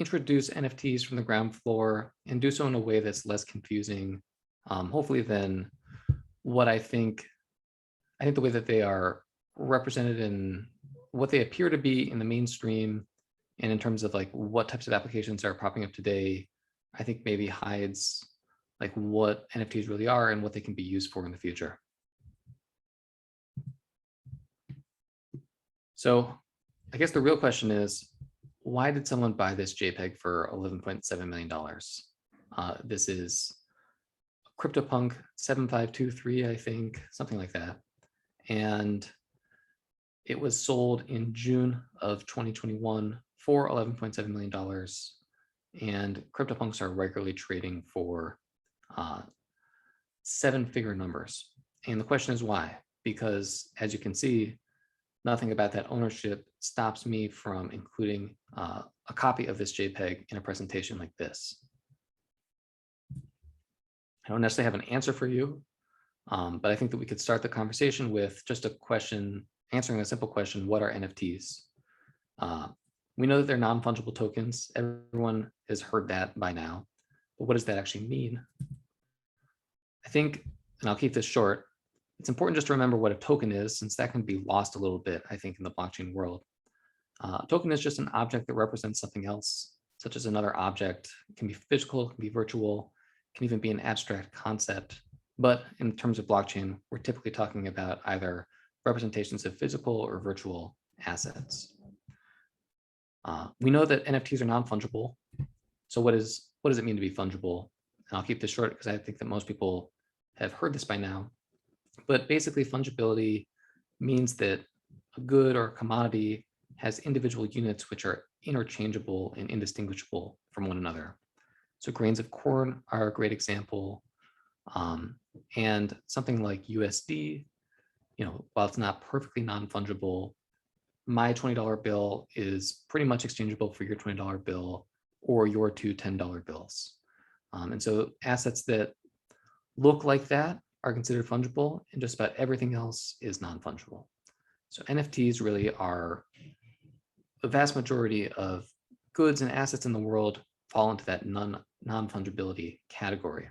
introduce NFTs from the ground floor and do so in a way that's less confusing, hopefully, than what I think the way that they are represented in what they appear to be in the mainstream and in terms of like what types of applications are popping up today, I think maybe hides like what NFTs really are and what they can be used for in the future. So I guess the real question is, why did someone buy this JPEG for $11.7 million? This is CryptoPunk 7523, I think, something like that. And it was sold in June of 2021 for $11.7 million. And CryptoPunks are regularly trading for 7-figure numbers. And the question is why? Because as you can see, nothing about that ownership stops me from including a copy of this JPEG in a presentation like this. I don't necessarily have an answer for you, but I think that we could start the conversation with just a question, answering a simple question: what are NFTs? We know that they're non-fungible tokens. Everyone has heard that by now, but what does that actually mean? I think, and I'll keep this short, it's important just to remember what a token is, since that can be lost a little bit, I think, in the blockchain world. A token is just an object that represents something else, such as another object. It can be physical, it can be virtual, it can even be an abstract concept. But in terms of blockchain, we're typically talking about either representations of physical or virtual assets. We know that NFTs are non-fungible. So what does it mean to be fungible? And I'll keep this short because I think that most people have heard this by now. But basically, fungibility means that a good or a commodity has individual units which are interchangeable and indistinguishable from one another. So grains of corn are a great example. And something like USD, while it's not perfectly non-fungible, my $20 bill is pretty much exchangeable for your $20 bill or your two $10 bills. And so assets that look like that are considered fungible, and just about everything else is non-fungible. So NFTs really are the vast majority of goods and assets in the world fall into that non-fungibility category.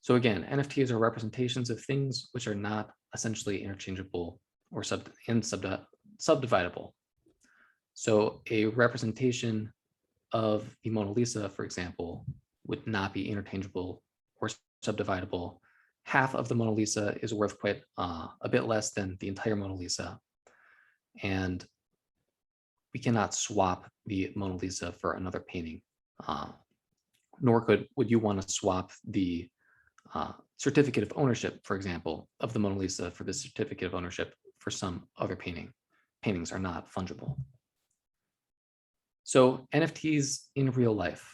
So again, NFTs are representations of things which are not essentially interchangeable or subdividable. So a representation of the Mona Lisa, for example, would not be interchangeable or subdividable. Half of the Mona Lisa is worth quite a bit less than the entire Mona Lisa. And we cannot swap the Mona Lisa for another painting, nor would you want to swap the certificate of ownership, for example, of the Mona Lisa for the certificate of ownership for some other painting. Paintings are not fungible. So NFTs in real life,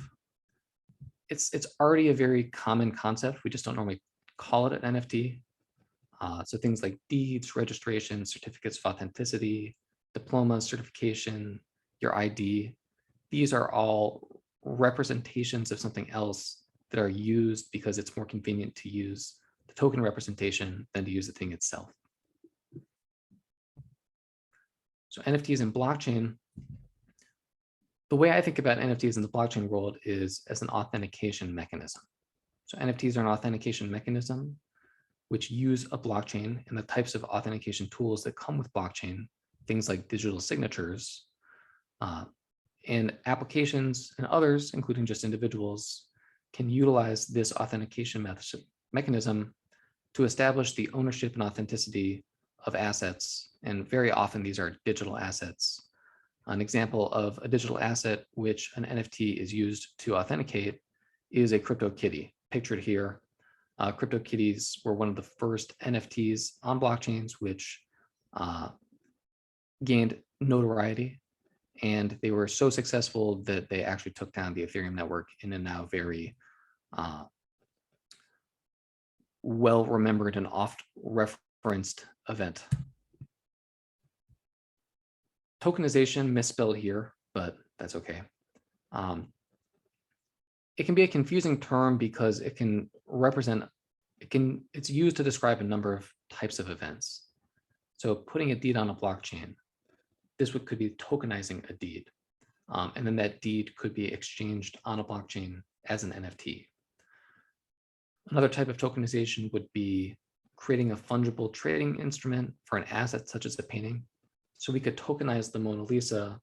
it's already a very common concept. We just don't normally call it an NFT. So things like deeds, registration, certificates of authenticity, diplomas, certification, your ID, these are all representations of something else that are used because it's more convenient to use the token representation than to use the thing itself. So NFTs in blockchain, the way I think about NFTs in the blockchain world is as an authentication mechanism. So NFTs are an authentication mechanism which use a blockchain and the types of authentication tools that come with blockchain, things like digital signatures, and applications and others, including just individuals, can utilize this authentication mechanism to establish the ownership and authenticity of assets. And very often these are digital assets. An example of a digital asset which an NFT is used to authenticate is a CryptoKitty, pictured here. CryptoKitties were one of the first NFTs on blockchains which gained notoriety, and they were so successful that they actually took down the Ethereum network in a now very well-remembered and oft-referenced event. Tokenization misspelled here, but that's okay. It can be a confusing term because it can represent, it's used to describe a number of types of events. So putting a deed on a blockchain, this could be tokenizing a deed. And then that deed could be exchanged on a blockchain as an NFT. Another type of tokenization would be creating a fungible trading instrument for an asset such as a painting. So we could tokenize the Mona Lisa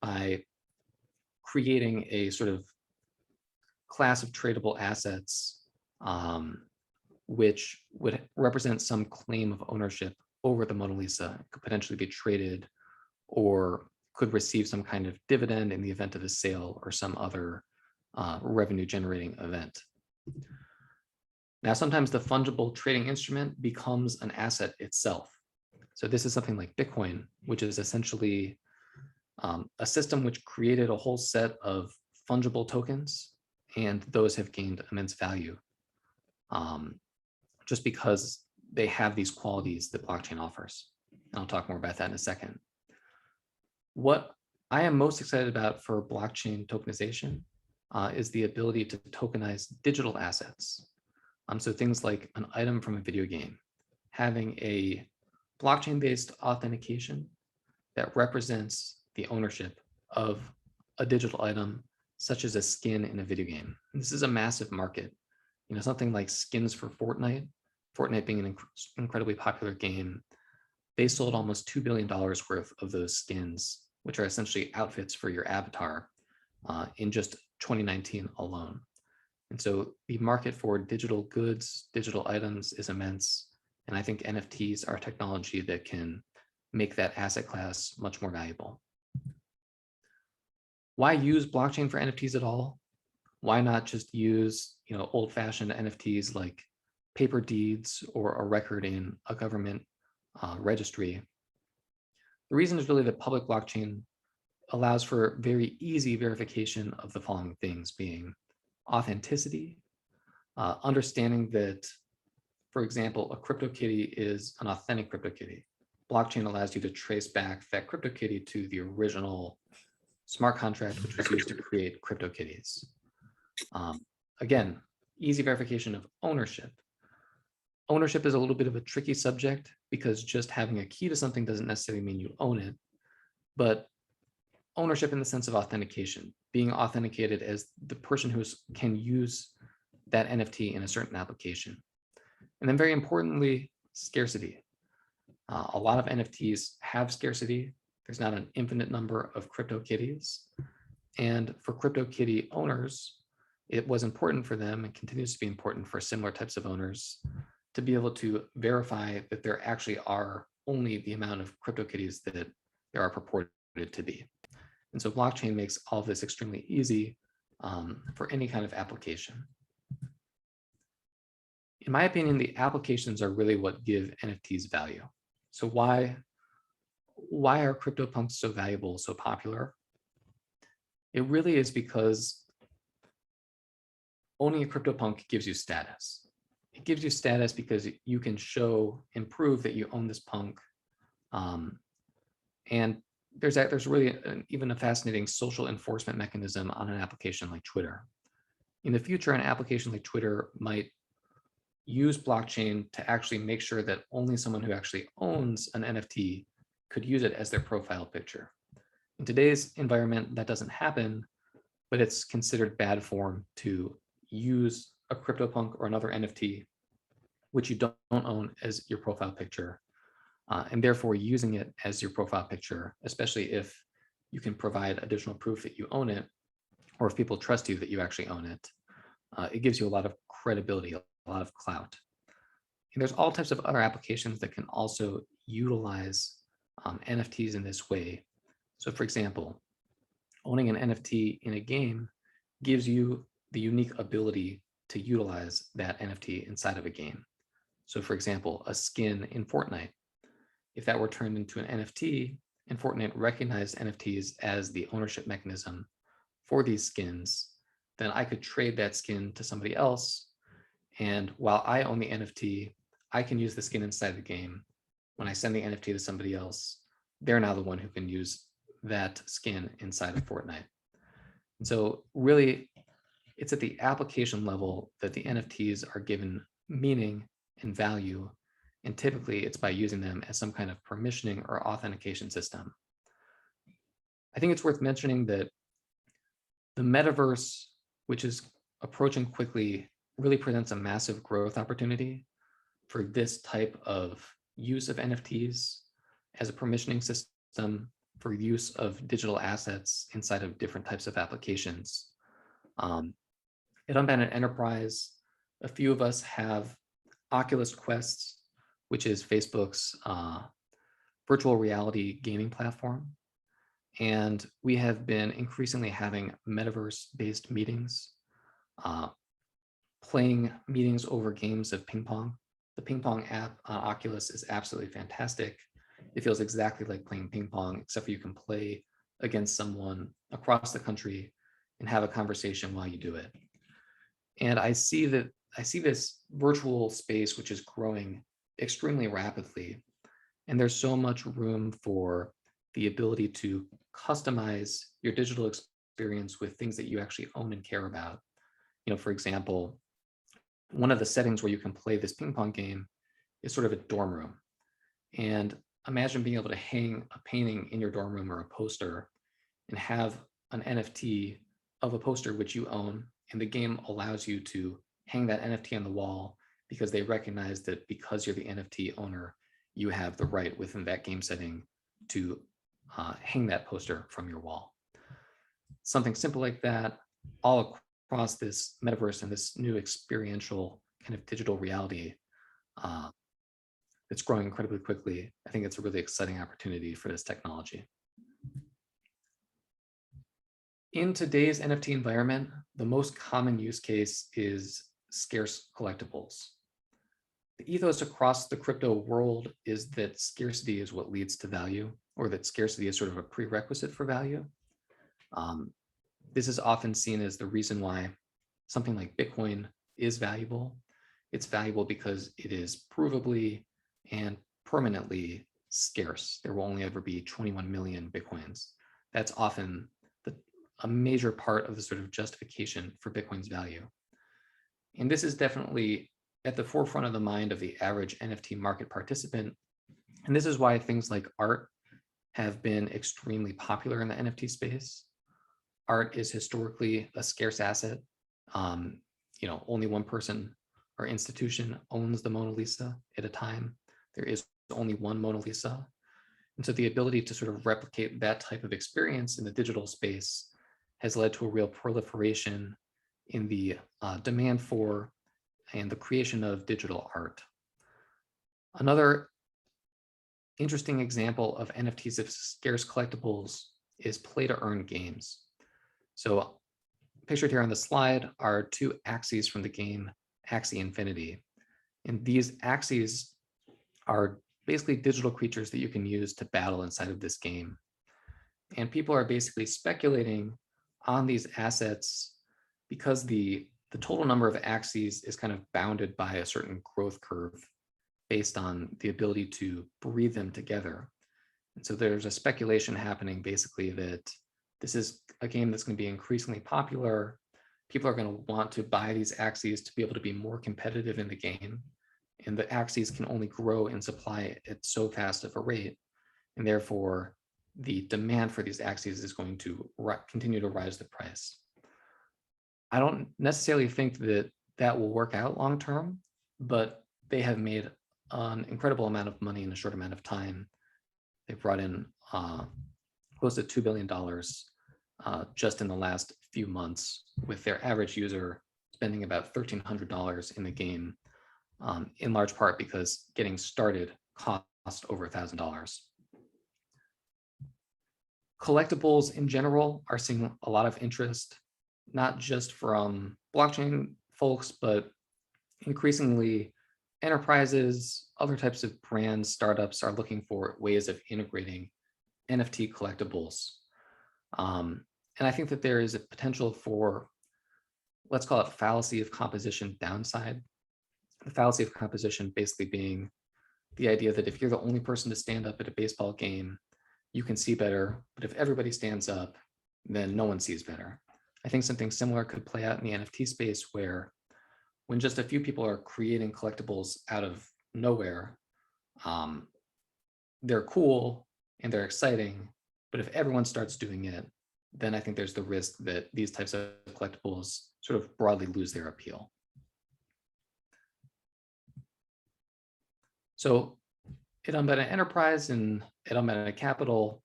by creating a sort of class of tradable assets, which would represent some claim of ownership over the Mona Lisa. It could potentially be traded or could receive some kind of dividend in the event of a sale or some other revenue generating event. Now, sometimes the fungible trading instrument becomes an asset itself. So this is something like Bitcoin, which is essentially a system which created a whole set of fungible tokens, and those have gained immense value just because they have these qualities that blockchain offers. And I'll talk more about that in a second. What I am most excited about for blockchain tokenization is the ability to tokenize digital assets. So things like an item from a video game, having a blockchain-based authentication that represents the ownership of a digital item, such as a skin in a video game. And this is a massive market. Something like skins for Fortnite being an incredibly popular game, they sold almost $2 billion worth of those skins, which are essentially outfits for your avatar in just 2019 alone. And so the market for digital goods, digital items is immense. And I think NFTs are technology that can make that asset class much more valuable. Why use blockchain for NFTs at all? Why not just use old-fashioned NFTs like paper deeds or a record in a government registry? The reason is really that public blockchain allows for very easy verification of the following things, being authenticity, understanding that, for example, a CryptoKitty is an authentic CryptoKitty. Blockchain allows you to trace back that CryptoKitty to the original smart contract, which was used to create CryptoKitties. Again, easy verification of ownership. Ownership is a little bit of a tricky subject because just having a key to something doesn't necessarily mean you own it, but ownership in the sense of authentication, being authenticated as the person who can use that NFT in a certain application. And then very importantly, scarcity. A lot of NFTs have scarcity. There's not an infinite number of CryptoKitties. And for CryptoKitty owners, it was important for them and continues to be important for similar types of owners to be able to verify that there actually are only the amount of CryptoKitties that there are purported to be. And so blockchain makes all of this extremely easy for any kind of application. In my opinion, the applications are really what give NFTs value. So why are CryptoPunks so valuable, so popular? It really is because owning a CryptoPunk gives you status. It gives you status because you can show and prove that you own this punk. And there's really even a fascinating social enforcement mechanism on an application like Twitter. In the future, an application like Twitter might use blockchain to actually make sure that only someone who actually owns an NFT could use it as their profile picture. In today's environment, that doesn't happen, but it's considered bad form to use a CryptoPunk or another NFT, which you don't own, as your profile picture, and therefore using it as your profile picture, especially if you can provide additional proof that you own it, or if people trust you that you actually own it, it gives you a lot of credibility, a lot of clout. And there's all types of other applications that can also utilize NFTs in this way. So for example, owning an NFT in a game gives you the unique ability to utilize that NFT inside of a game. So for example, a skin in Fortnite, if that were turned into an NFT and Fortnite recognized NFTs as the ownership mechanism for these skins, then I could trade that skin to somebody else. And while I own the NFT, I can use the skin inside the game. When I send the NFT to somebody else, they're now the one who can use that skin inside of Fortnite. And so really, it's at the application level that the NFTs are given meaning and value. And typically it's by using them as some kind of permissioning or authentication system. I think it's worth mentioning that the metaverse, which is approaching quickly, really presents a massive growth opportunity for this type of use of NFTs as a permissioning system for use of digital assets inside of different types of applications. At Unbounded Enterprise, a few of us have Oculus Quest, which is Facebook's virtual reality gaming platform. And we have been increasingly having metaverse-based meetings, playing meetings over games of ping pong. The ping pong app on Oculus is absolutely fantastic. It feels exactly like playing ping pong, except for you can play against someone across the country and have a conversation while you do it. And I see this virtual space, which is growing extremely rapidly. And there's so much room for the ability to customize your digital experience with things that you actually own and care about. For example, one of the settings where you can play this ping pong game is sort of a dorm room. And imagine being able to hang a painting in your dorm room or a poster and have an NFT of a poster which you own. And the game allows you to hang that NFT on the wall because they recognize that because you're the NFT owner, you have the right within that game setting to hang that poster from your wall. Something simple like that, all across this metaverse and this new experiential kind of digital reality that's growing incredibly quickly. I think it's a really exciting opportunity for this technology. In today's NFT environment, the most common use case is scarce collectibles. The ethos across the crypto world is that scarcity is what leads to value, or that scarcity is sort of a prerequisite for value. This is often seen as the reason why something like Bitcoin is valuable. It's valuable because it is provably and permanently scarce. There will only ever be 21 million Bitcoins. That's often a major part of the sort of justification for Bitcoin's value. And this is definitely at the forefront of the mind of the average NFT market participant. And this is why things like art have been extremely popular in the NFT space. Art is historically a scarce asset. Only one person or institution owns the Mona Lisa at a time. There is only one Mona Lisa. And so the ability to sort of replicate that type of experience in the digital space has led to a real proliferation in the demand for and the creation of digital art. Another interesting example of NFTs of scarce collectibles is play-to-earn games. So pictured here on the slide are two axes from the game Axie Infinity. And these axes are basically digital creatures that you can use to battle inside of this game. And people are basically speculating on these assets because the total number of axes is kind of bounded by a certain growth curve based on the ability to breed them together. And so there's a speculation happening basically that this is a game that's going to be increasingly popular. People are going to want to buy these axes to be able to be more competitive in the game. And the axes can only grow in supply at so fast of a rate. And therefore, the demand for these axes is going to continue to rise the price. I don't necessarily think that that will work out long term, but they have made an incredible amount of money in a short amount of time. They brought in close to $2 billion just in the last few months, with their average user spending about $1,300 in the game, in large part because getting started cost over $1,000. Collectibles in general are seeing a lot of interest, not just from blockchain folks, but increasingly enterprises, other types of brands, startups are looking for ways of integrating NFT collectibles. And I think that there is a potential for, let's call it fallacy of composition downside. The fallacy of composition basically being the idea that if you're the only person to stand up at a baseball game, you can see better, but if everybody stands up, then no one sees better. I think something similar could play out in the NFT space, where when just a few people are creating collectibles out of nowhere, they're cool and they're exciting, But if everyone starts doing it, then I think there's the risk that these types of collectibles sort of broadly lose their appeal. So at Unbounded Enterprise and at Unbounded Capital,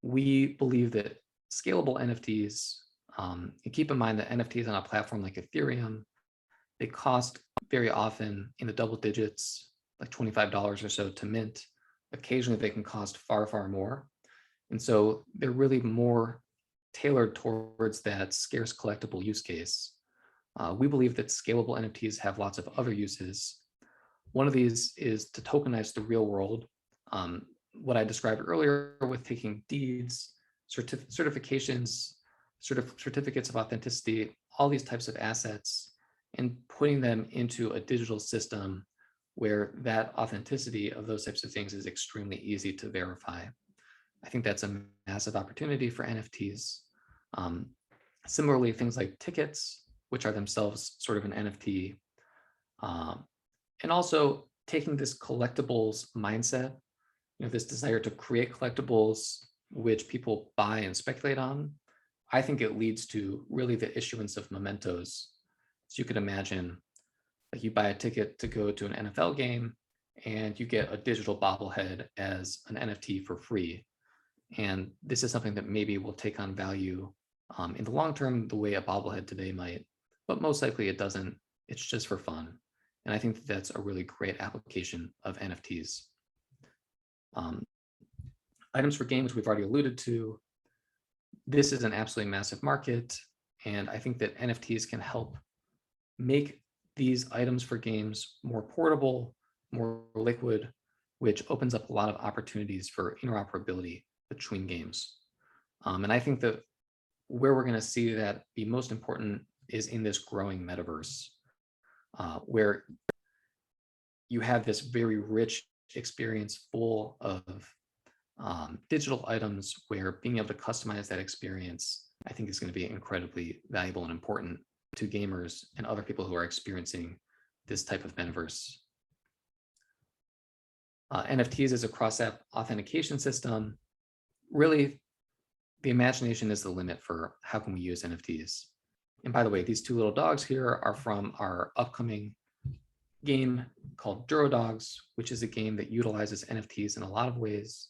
we believe that scalable NFTs, and keep in mind that NFTs on a platform like Ethereum, they cost very often in the double digits, like $25 or so to mint. Occasionally they can cost far, far more. And so they're really more tailored towards that scarce collectible use case. We believe that scalable NFTs have lots of other uses. One of these is to tokenize the real world. What I described earlier with taking deeds, certifications, certificates of authenticity, all these types of assets, and putting them into a digital system where that authenticity of those types of things is extremely easy to verify. I think that's a massive opportunity for NFTs. Similarly, things like tickets, which are themselves sort of an NFT, and also taking this collectibles mindset, this desire to create collectibles which people buy and speculate on. I think it leads to really the issuance of mementos. So you could imagine, like, you buy a ticket to go to an NFL game and you get a digital bobblehead as an NFT for free. And this is something that maybe will take on value in the long term the way a bobblehead today might, but most likely it doesn't. It's just for fun. And I think that that's a really great application of NFTs. Items for games we've already alluded to. This is an absolutely massive market. And I think that NFTs can help make these items for games more portable, more liquid, which opens up a lot of opportunities for interoperability between games. And I think that where we're going to see that be most important is in this growing metaverse, where you have this very rich experience full of digital items, where being able to customize that experience, I think, is going to be incredibly valuable and important to gamers and other people who are experiencing this type of metaverse. NFTs as a cross-app authentication system. Really, the imagination is the limit for how can we use NFTs. And by the way, these two little dogs here are from our upcoming game called Dogs, which is a game that utilizes NFTs in a lot of ways.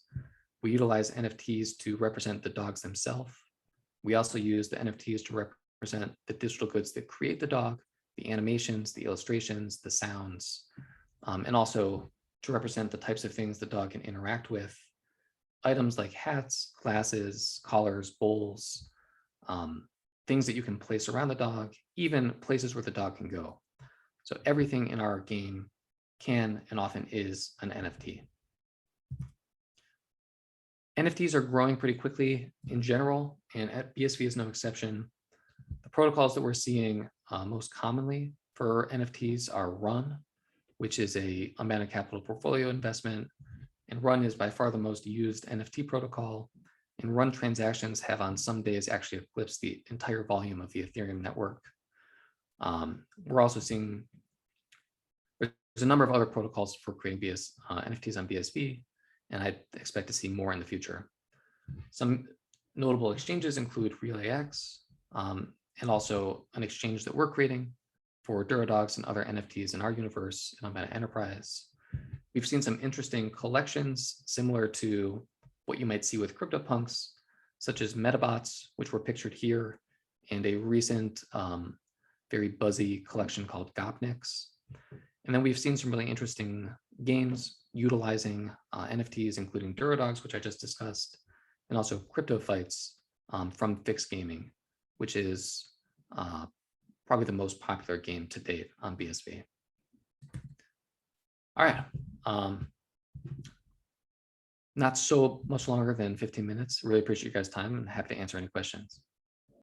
We utilize NFTs to represent the dogs themselves. We also use the NFTs to represent the digital goods that create the dog, the animations, the illustrations, the sounds, and also to represent the types of things the dog can interact with. Items like hats, glasses, collars, bowls, things that you can place around the dog, even places where the dog can go. So everything in our game can and often is an NFT. NFTs are growing pretty quickly in general, and at BSV is no exception. The protocols that we're seeing most commonly for NFTs are Run, which is a Unbounded Capital portfolio investment. And Run is by far the most used NFT protocol. And Run transactions have on some days actually eclipsed the entire volume of the Ethereum network. We're also seeing there's a number of other protocols for creating NFTs on BSV, and I expect to see more in the future. Some notable exchanges include RelayX, and also an exchange that we're creating for Dogs and other NFTs in our universe in Unbounded Enterprise. We've seen some interesting collections similar to what you might see with CryptoPunks, such as Metabots, which were pictured here, and a recent very buzzy collection called Gopniks. And then we've seen some really interesting games utilizing NFTs, including Dogs, which I just discussed, and also Crypto Fights from Fix Gaming, which is probably the most popular game to date on BSV. All right. Not so much longer than 15 minutes. Really appreciate you guys' time and happy to answer any questions.